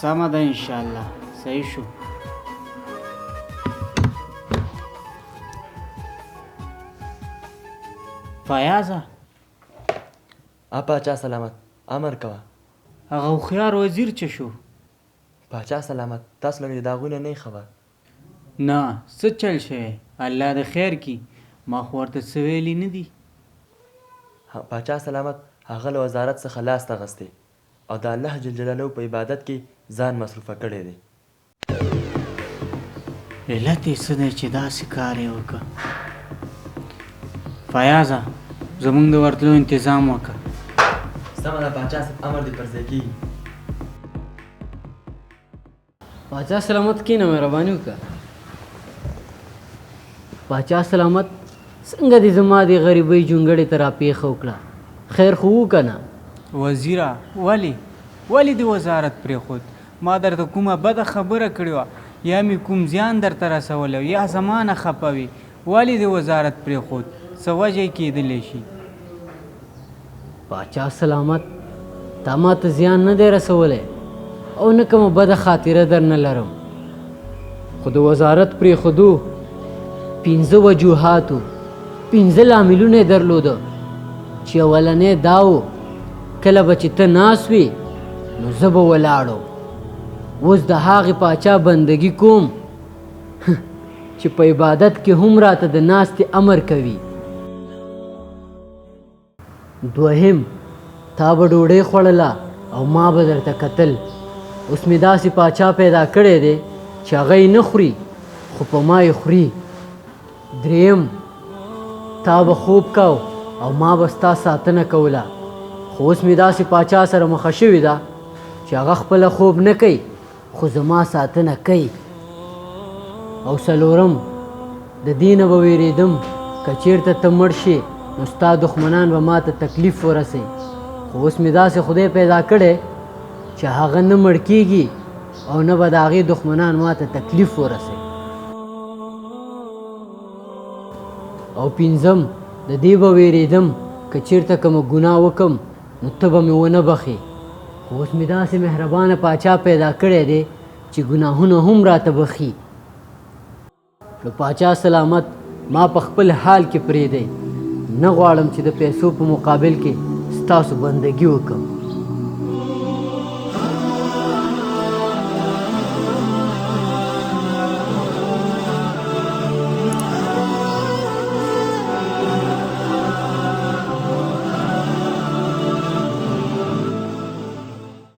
سمه ده انشاءالله صحیح شو. فیاضه پاچا سلامت، امر کوه. هغه هوښیار وزیر څه شو؟ پاچا سلامت، تاسو له مې د هغوی نه خبر؟ نه څه چل شوی؟ الله د خیر کی، ما خو ورته څه ویلي نه دي. پاچا سلامت هغه له وزارت څخه لاس اخیستی او د الله جل جلاله په عبادت کې ځان مصروفه کړی دی. علت یې څه دی چې داسې کار یې وکړه؟ فیاضه زموږ د ورتلو انتظام وکړه. سمه ده پاچا صاحب، امر دې پر ځای کېږي. پاچا سلامت کښېنه، مهرباني وکړه. پاچا سلامت څنګه دې زما د غریبۍ جونګړې ته راپېښه وکړه؟ خیر خو و که نه؟ وزیره ولې دې وزارت پرېښود؟ ما درته کومه بده خبره کړې وه یا مې کوم زیان درته رسولی یا زما نه خفه وي؟ ولې دې وزارت پرېښود؟ څه وجه یې کېدلی شي؟ پاچا سلامت تا ما ته زیان نه دی رسولی او نه کومه بده خاطره در نه لرم، خو د وزارت پرېښودو 5 وجوهاتو 5 لاملونه یې درلوده چې اولنی دا و کله به چې ته ناست وې نو زه به ولاړو. اوس د هغې پاچا بندګي کوم چې په عبادت کې هم راته د ناستې امر کوي. دوهم تا به ډوډۍ خوړله او ما به درته کتل. اوس مې داسې پاچا پیدا کړی دی چې هغه یې نه خوري خو په ما یې خوري. دریم تا به خوب کو او ما به ستا ساتنه کوله، خو اوس مې داسې پاچا سره مخه شوې ده چې هغه خپله خوب نه کوي خو زما ساتنه کوي. او څلورم د دې نه به ویرېدم که چېرته ته مړ شې نو ستا دښمنان به ما ته تکلیف ورسوي، خو اوس مې داسې خدای پیدا کړی چې هغه نه مړ کېږي او نه به د هغې دښمنان ما ته تکلیف ورسوي. او پنځم د دې به ویرېدم که چېرته کومه ګناه وکړم نو ته به مې ونه بخې، خو اوس مې داسې مهربانه پاچا پیدا کړی دی چې ګناهونه هم راته بخي. نو پاچا سلامت ما په خپل حال کې پرېږدئ، نه غواړم چې د پیسو په مقابل کې ستاسو بندګي وکړم.